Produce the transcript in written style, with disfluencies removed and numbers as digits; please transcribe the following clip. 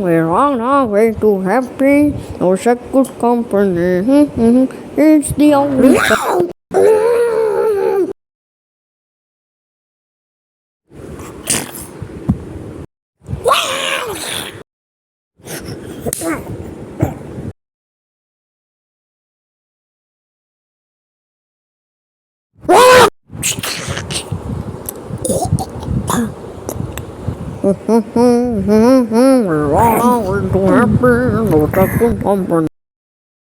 We're on our way to happy. No such good company. It's the only. We're on our way to happy. No such good company.